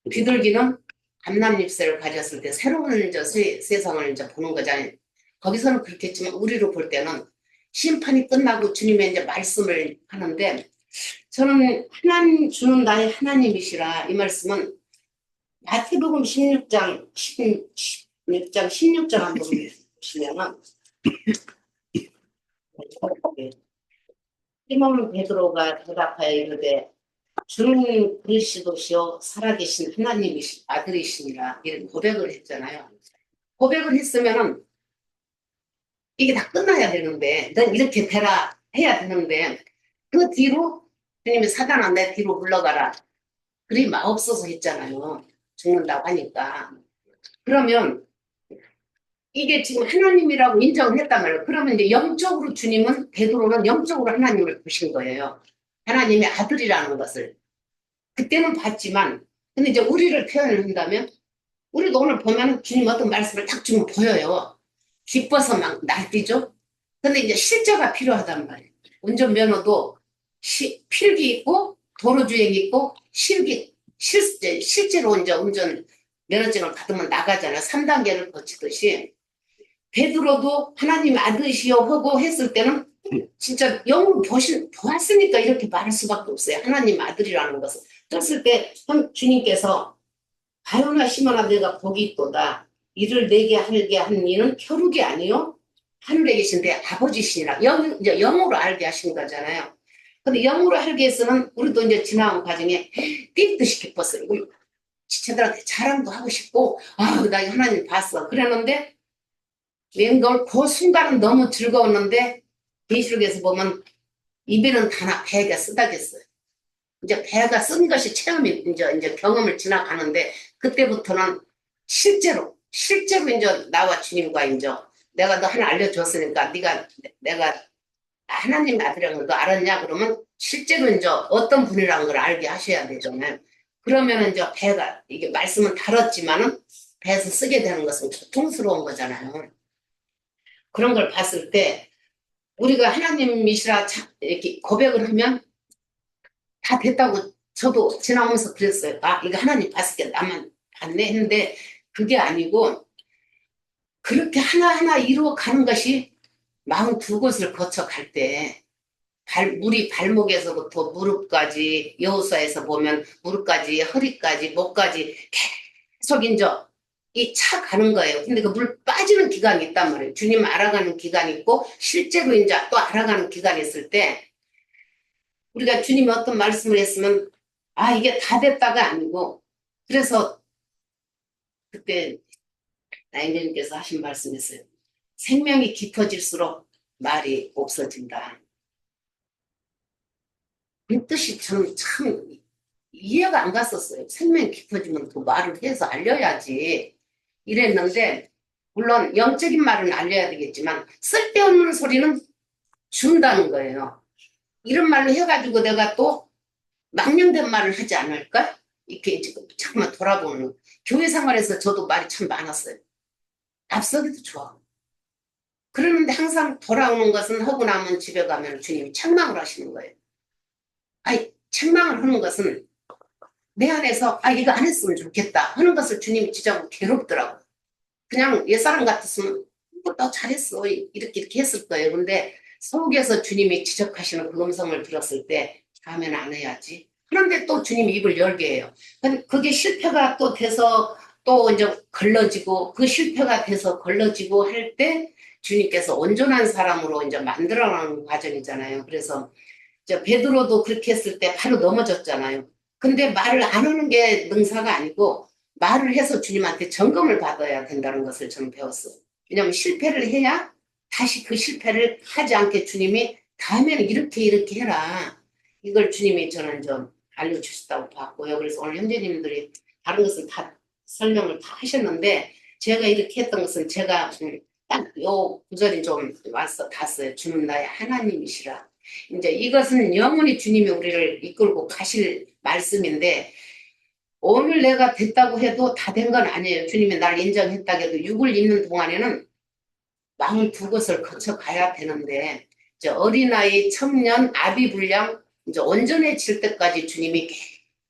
비둘기는 감람잎새를 가졌을 때 새로운 이제 세상을 이제 보는 거잖아요. 거기서는 그렇겠지만 우리로 볼 때는 심판이 끝나고 주님의 이제 말씀을 하는데 저는 하나님 주는 나의 하나님이시라 이 말씀은 마태복음 16장 16장 한번 보시면은 시몬 베드로가 대답하여 이르되 주는 그리스도시요 살아계신 하나님이신 아들이시니라 이런 고백을 했잖아요. 고백을 했으면은 이게 다 끝나야 되는데 넌 이렇게 되라 해야 되는데 그 뒤로 주님이 사단아 내 뒤로 물러가라 그리 마옵소서 했잖아요. 죽는다고 하니까 그러면 이게 지금 하나님이라고 인정을 했단 말이에요. 그러면 이제 영적으로 주님은 베드로는 영적으로 하나님을 보신 거예요. 하나님의 아들이라는 것을. 그때는 봤지만 근데 이제 우리를 표현을 한다면 우리도 오늘 보면 주님 어떤 말씀을 딱 주면 보여요. 기뻐서 막 날뛰죠. 근데 이제 실제가 필요하단 말이에요. 운전면허도 필기 있고 도로주행 있고 실제로 이제 운전 면허증을 받으면 나가잖아요. 3단계를 거치듯이 베드로도 하나님 아들이시여 하고 했을 때는 진짜 영으로 보았으니까 이렇게 말할 수밖에 없어요. 하나님 아들이라는 것을. 그랬을 때 주님께서 가요나 시모나 내가 복이 있도다. 이를 내게 하게 한 이는 혈육이 아니요 하늘에 계신데 아버지시니라. 이제 영으로 알게 하신 거잖아요. 근데 영으로 알게 해서는 우리도 이제 지나온 과정에 뛴 듯이 기뻤어요. 우리 지체들한테 자랑도 하고 싶고 나 하나님 봤어. 그랬는데 웬걸 그 순간은 너무 즐거웠는데 계시록에서 보면 입에는 다나 배가 쓰다겠어요. 이제 배가 쓴 것이 체험이 이제 경험을 지나가는데 그때부터는 실제로 이제 나와 주님과 이제 내가 너 하나 알려줬으니까 내가 하나님 아들이라는 걸 너 알았냐 그러면 실제로 이제 어떤 분이라는 걸 알게 하셔야 되잖아요. 그러면 이제 배가 이게 말씀은 다뤘지만은 배에서 쓰게 되는 것은 고통스러운 거잖아요. 그런 걸 봤을 때 우리가 하나님이시라 이렇게 고백을 하면 다 됐다고 저도 지나오면서 그랬어요. 이거 하나님 봤을 때 나만 봤네 했는데 그게 아니고 그렇게 하나하나 이루어 가는 것이 42곳을 거쳐 갈 때 물이 발목에서부터 무릎까지 여호수아에서 보면 무릎까지 허리까지 목까지 계속 이제 이 차 가는 거예요. 근데 그 물 빠지는 기간이 있단 말이에요. 주님 알아가는 기간이 있고 실제로 이제 또 알아가는 기간이 있을 때 우리가 주님이 어떤 말씀을 했으면 이게 다 됐다가 아니고 그래서 그때 나인님께서 하신 말씀이었어요. 생명이 깊어질수록 말이 없어진다. 그 뜻이 저는 참 이해가 안 갔었어요. 생명이 깊어지면 또 말을 해서 알려야지 이랬는데 물론 영적인 말은 알려야 되겠지만 쓸데없는 소리는 준다는 거예요. 이런 말로 해가지고 내가 또 망령된 말을 하지 않을까? 이렇게 지금 잠깐만 돌아보는 교회 생활에서 저도 말이 참 많았어요. 앞서기도 좋아. 그러는데 항상 돌아오는 것은 하고 나면 집에 가면 주님이 책망을 하시는 거예요. 책망을 하는 것은 내 안에서 이거 안 했으면 좋겠다 하는 것을 주님이 지적으로 괴롭더라고요. 그냥 옛사람 같았으면 너 잘했어 이렇게 했을 거예요. 근데 속에서 주님이 지적하시는 그 음성을 들었을 때 다음엔 안 해야지. 그런데 또 주님이 입을 열게 해요. 그게 실패가 또 돼서 또 이제 걸러지고 그 실패가 돼서 걸러지고 할 때 주님께서 온전한 사람으로 이제 만들어가는 과정이잖아요. 그래서 이제 베드로도 그렇게 했을 때 바로 넘어졌잖아요. 근데 말을 안 하는 게 능사가 아니고 말을 해서 주님한테 점검을 받아야 된다는 것을 저는 배웠어요. 왜냐하면 실패를 해야 다시 그 실패를 하지 않게 주님이 다음에는 이렇게 해라. 이걸 주님이 저는 좀 알려주셨다고 봤고요. 그래서 오늘 형제님들이 다른 것은 다 설명을 다 하셨는데 제가 이렇게 했던 것은 제가 딱 요 구절이 좀 와서 닿았어요. 주는 나의 하나님이시라. 이제 이것은 영원히 주님이 우리를 이끌고 가실 말씀인데 오늘 내가 됐다고 해도 다 된 건 아니에요. 주님이 날 인정했다고 해도 육을 입는 동안에는 42곳을 거쳐 가야 되는데 이제 어린아이, 청년, 아비불량 이제 온전해질 때까지 주님이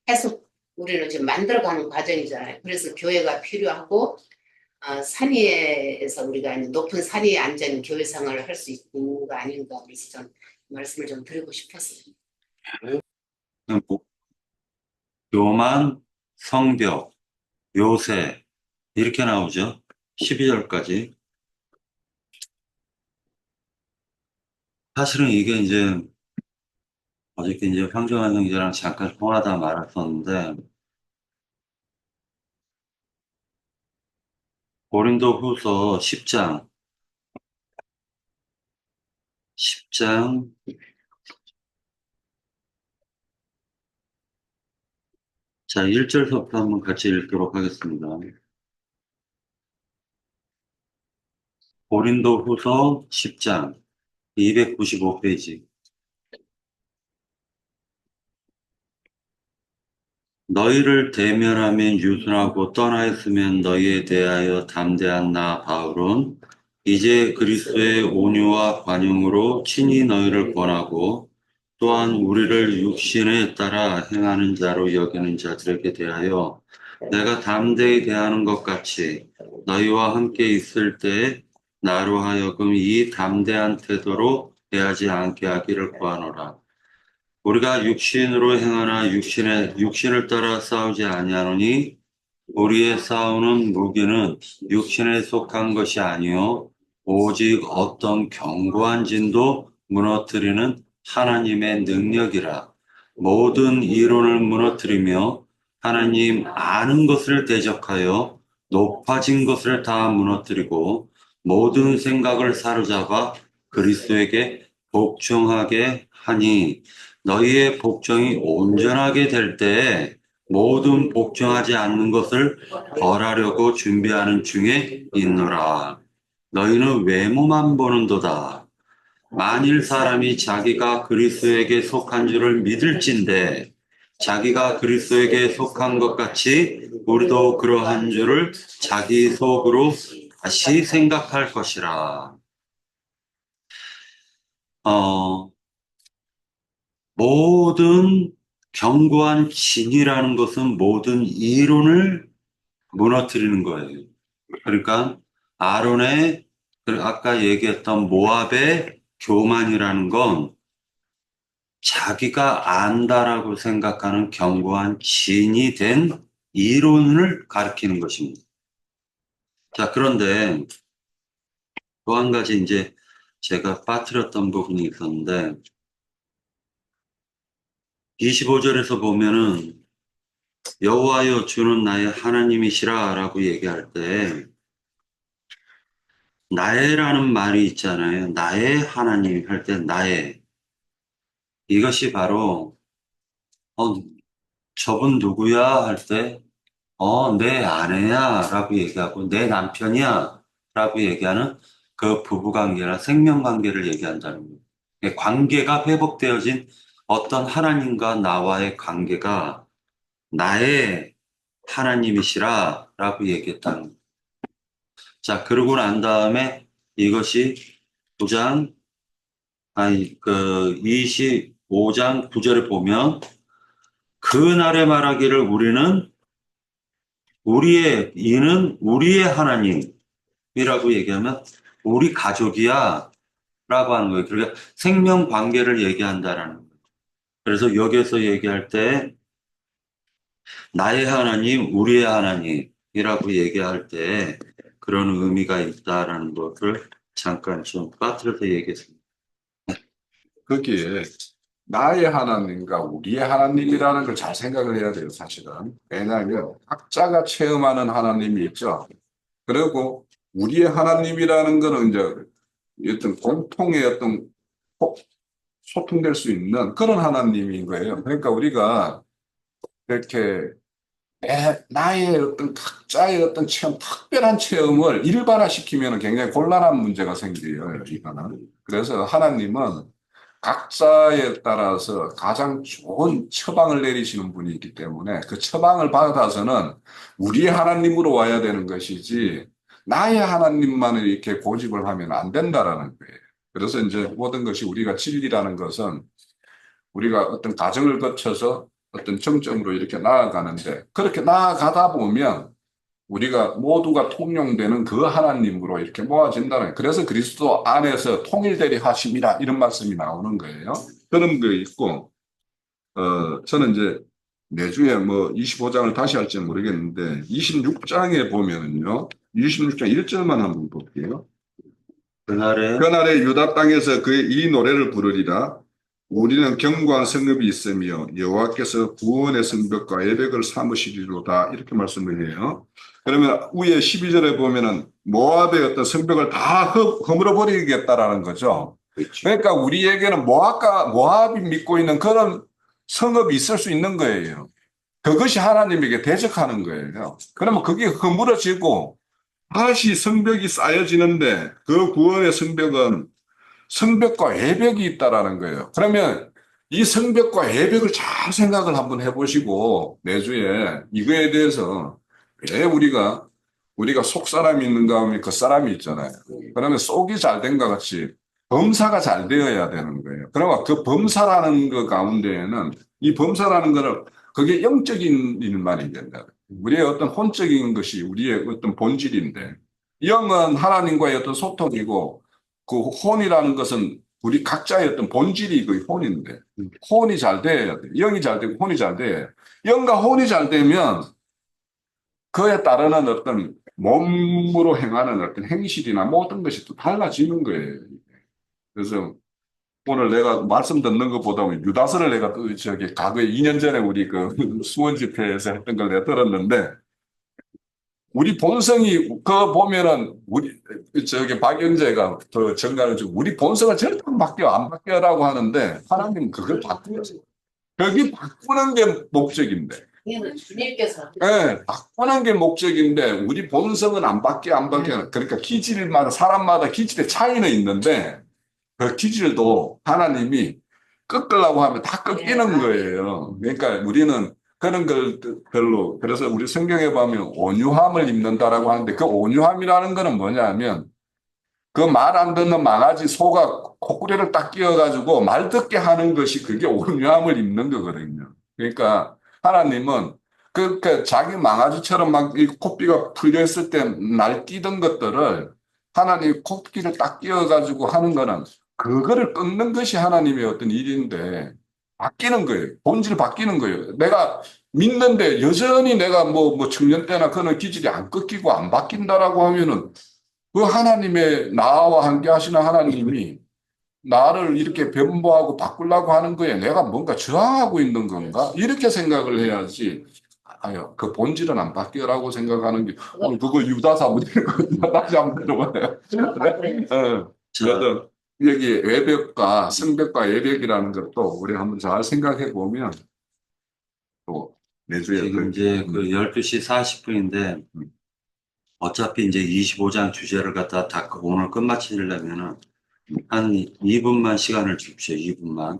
계속 우리를 지금 만들어가는 과정이잖아요. 그래서 교회가 필요하고 산 위에서 우리가 높은 산 위에 앉아 있는 교회 생활을 할 수 있는 거 아닌가 그래서 좀 말씀을 좀 드리고 싶었어요. 요만, 성벽, 요새 이렇게 나오죠. 12절까지. 사실은 이게 이제 어저께 이제 황정환 형제랑 잠깐 통화하다 말았었는데 고린도 후서 10장 자 1절부터 한번 같이 읽도록 하겠습니다. 고린도후서 10장 295페이지. 너희를 대면하면 유순하고 떠나 있으면 너희에 대하여 담대한 나 바울은 이제 그리스도의 온유와 관용으로 친히 너희를 권하고 또한 우리를 육신에 따라 행하는 자로 여기는 자들에게 대하여 내가 담대히 대하는 것 같이 너희와 함께 있을 때 나로 하여금 이 담대한 태도로 대하지 않게 하기를 구하노라. 우리가 육신으로 행하나 육신을 따라 싸우지 아니하노니 우리의 싸우는 무기는 육신에 속한 것이 아니요 오직 어떤 견고한 진도 무너뜨리는 하나님의 능력이라. 모든 이론을 무너뜨리며 하나님 아는 것을 대적하여 높아진 것을 다 무너뜨리고 모든 생각을 사로잡아 그리스도에게 복종하게 하니 너희의 복종이 온전하게 될 때에 모든 복종하지 않는 것을 벌하려고 준비하는 중에 있노라. 너희는 외모만 보는도다. 만일 사람이 자기가 그리스도에게 속한 줄을 믿을진대 자기가 그리스도에게 속한 것 같이 우리도 그러한 줄을 자기 속으로 다시 생각할 것이라. 모든 견고한 진이라는 것은 모든 이론을 무너뜨리는 거예요. 그러니까 아론의 아까 얘기했던 모압의 교만이라는 건 자기가 안다라고 생각하는 견고한 진이 된 이론을 가리키는 것입니다. 자, 그런데 또 한 가지 이제 제가 빠뜨렸던 부분이 있었는데 25절에서 보면은 여호와여 주는 나의 하나님이시라 라고 얘기할 때 나의라는 말이 있잖아요. 나의 하나님 할 때 나의 이것이 바로 저분 누구야 할 때 내 아내야 라고 얘기하고 내 남편이야 라고 얘기하는 그 부부관계나 생명관계를 얘기한다는 거예요. 관계가 회복되어진 어떤 하나님과 나와의 관계가 나의 하나님이시라 라고 얘기했다는 거예요. 자, 그러고 난 다음에 이것이 25장 9절에 보면 그날에 말하기를 이는 우리의 하나님이라고 얘기하면 우리 가족이야 라고 하는 거예요. 그러니까 생명 관계를 얘기한다라는 거예요. 그래서 여기에서 얘기할 때 나의 하나님, 우리의 하나님이라고 얘기할 때 그런 의미가 있다라는 것을 잠깐 좀 빠뜨려서 얘기했습니다. 거기에 나의 하나님과 우리의 하나님이라는 걸 잘 생각을 해야 돼요, 사실은. 왜냐하면 각자가 체험하는 하나님이 있죠. 그리고 우리의 하나님이라는 거는 이제 어떤 공통의 어떤 소통될 수 있는 그런 하나님인 거예요. 그러니까 우리가 이렇게 나의 어떤 각자의 어떤 체험, 특별한 체험을 일반화시키면 굉장히 곤란한 문제가 생겨요, 이거는. 그래서 하나님은 각자에 따라서 가장 좋은 처방을 내리시는 분이 있기 때문에 그 처방을 받아서는 우리의 하나님으로 와야 되는 것이지 나의 하나님만을 이렇게 고집을 하면 안 된다라는 거예요. 그래서 이제 모든 것이 우리가 진리라는 것은 우리가 어떤 과정을 거쳐서 어떤 정점으로 이렇게 나아가는데 그렇게 나아가다 보면 우리가 모두가 통용되는 그 하나님으로 이렇게 모아진다는 거예요. 그래서 그리스도 안에서 통일되리 하심이라 이런 말씀이 나오는 거예요. 그런 거 있고 저는 이제 내주에 뭐 25장을 다시 할지는 모르겠는데 26장에 보면은요. 26장 1절만 한번 볼게요. 그날에 유다 땅에서 이 노래를 부르리라. 우리는 견고한 성읍이 있으며 여호와께서 구원의 성벽과 애백을 삼으시리로다. 이렇게 말씀을 해요. 그러면 위에 12절에 보면은 모압의 어떤 성벽을 다 허물어 버리겠다라는 거죠. 그렇죠. 그러니까 우리에게는 모압이 믿고 있는 그런 성읍이 있을 수 있는 거예요. 그것이 하나님에게 대적하는 거예요. 그러면 그게 허물어지고 다시 성벽이 쌓여지는데 그 구원의 성벽은 성벽과 외벽이 있다라는 거예요. 그러면 이 성벽과 외벽을 잘 생각을 한번 해보시고 내주에 이거에 대해서 왜 우리가 속 사람이 있는가 하면 그 사람이 있잖아요. 그러면 속이 잘 된 것 같이 범사가 잘 되어야 되는 거예요. 그러면 그 범사라는 것 가운데에는 이 범사라는 거는 그게 영적인 일만이 된다. 우리의 어떤 혼적인 것이 우리의 어떤 본질인데 영은 하나님과의 어떤 소통이고 그 혼이라는 것은 우리 각자의 어떤 본질이 그 혼인데 혼이 잘 돼야 돼. 영이 잘 되고 혼이 잘 돼. 영과 혼이 잘 되면 그에 따르는 어떤 몸으로 행하는 어떤 행실이나 모든 것이 또 달라지는 거예요. 그래서 오늘 내가 말씀 듣는 것보다 유다서를 내가 또 저기 과거에 2년 전에 우리 그 수원 집회에서 했던 걸 내가 들었는데 우리 본성이 그 보면은 우리 저기 박영재가 그 정가를 주고 우리 본성은 절대 안 바뀌어라고 하는데 하나님은 그걸 바꾸는 거기 바꾸는 게 목적인데 이거는 주님께서 예, 바꾸는 게 목적인데 우리 본성은 안 바뀌어. 그러니까 기질마다 사람마다 기질의 차이는 있는데 그 기질도 하나님이 꺾으려고 하면 다 꺾이는 거예요. 그러니까 우리는 그런 걸 별로 그래서 우리 성경에 보면 온유함을 입는다라고 하는데 그 온유함이라는 거는 뭐냐면 그 말 안 듣는 망아지 소가 코꾸리를 딱 끼워가지고 말 듣게 하는 것이 그게 온유함을 입는 거거든요. 그러니까 하나님은 그 자기 망아지처럼 막 이 코피가 풀려 있을 때 날뛰던 것들을 하나님 코끼를 딱 끼워가지고 하는 거는 그거를 끊는 것이 하나님의 어떤 일인데 바뀌는 거예요. 본질 바뀌는 거예요. 내가 믿는데 여전히 내가 뭐 청년 때나 그런 기질이 안 꺾이고 안 바뀐다라고 하면은 그 하나님의 나와 함께 하시는 하나님이 나를 이렇게 변모하고 바꾸려고 하는 거에 내가 뭔가 저항하고 있는 건가? 이렇게 생각을 해야지. 아유, 그 본질은 안 바뀌어라고 생각하는 게, 그거 유다사 문제인 거 다시 한번 들어봐요. 어, 자, 그래서 여기 외벽과 성벽과 외벽이라는 것도 우리 한번 잘 생각해 보면 또 내주에 지금 이제 그 12시 40분인데 어차피 이제 25장 주제를 갖다 다 오늘 끝마치려면은 한 2분만 시간을 주십시오. 2분만.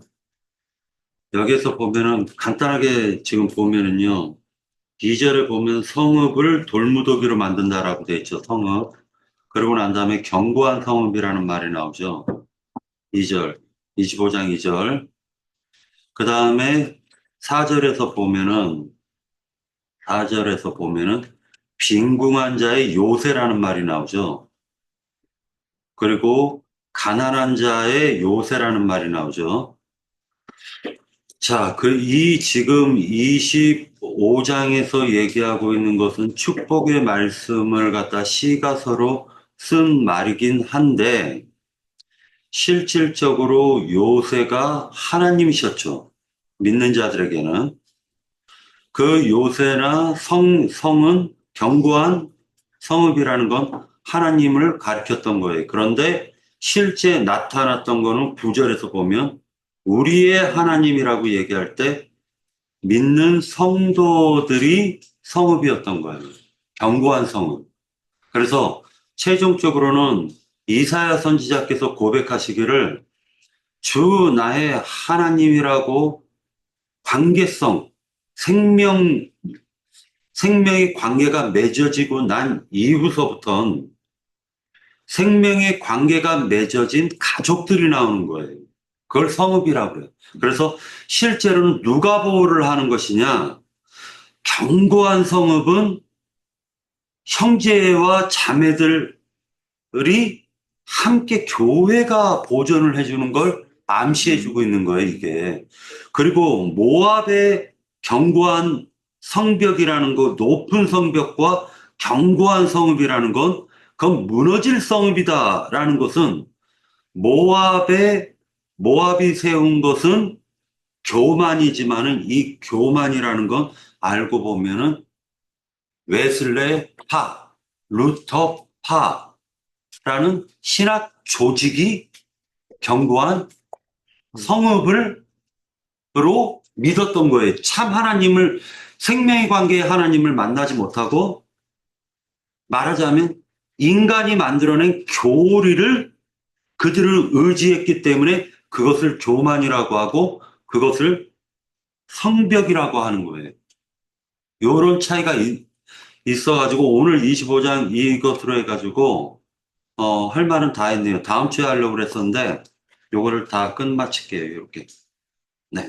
여기서 보면은 간단하게 지금 보면은요. 2절에 보면 성읍을 돌무더기로 만든다라고 되어 있죠. 성읍. 그러고 난 다음에 견고한 성읍이라는 말이 나오죠. 2절. 25장 2절. 그 다음에 4절에서 보면은 빈궁한 자의 요새라는 말이 나오죠. 그리고 가난한 자의 요새라는 말이 나오죠. 자, 지금 25장에서 얘기하고 있는 것은 축복의 말씀을 갖다 시가서로 쓴 말이긴 한데, 실질적으로 요새가 하나님이셨죠. 믿는 자들에게는. 그 요새나 성은 견고한 성읍이라는 건 하나님을 가리켰던 거예요. 그런데 실제 나타났던 거는 9절에서 보면 우리의 하나님이라고 얘기할 때 믿는 성도들이 성읍이었던 거예요. 견고한 성읍. 그래서 최종적으로는 이사야 선지자께서 고백하시기를 주 나의 하나님이라고 관계성, 생명의 관계가 맺어지고 난 이후서부터는 생명의 관계가 맺어진 가족들이 나오는 거예요. 그걸 성읍이라고 해요. 그래서 실제로는 누가 보호를 하는 것이냐? 견고한 성읍은 형제와 자매들이 함께 교회가 보존을 해주는 걸 암시해주고 있는 거예요, 이게. 그리고 모압의 견고한 성벽이라는 거, 높은 성벽과 견고한 성읍이라는 건 그건 무너질 성읍이다라는 것은 모압이 세운 것은 교만이지만은 이 교만이라는 건 알고 보면은 웨슬레 파, 루터 파라는 신학 조직이 견고한 성읍으로 믿었던 거예요. 참 생명의 관계의 하나님을 만나지 못하고 말하자면 인간이 만들어낸 교리를 그들을 의지했기 때문에 그것을 교만이라고 하고 그것을 성벽이라고 하는 거예요. 요런 차이가 있어가지고 오늘 25장 이것으로 해가지고 할 말은 다 했네요. 다음 주에 하려고 그랬었는데 요거를 다 끝마칠게요. 이렇게. 네.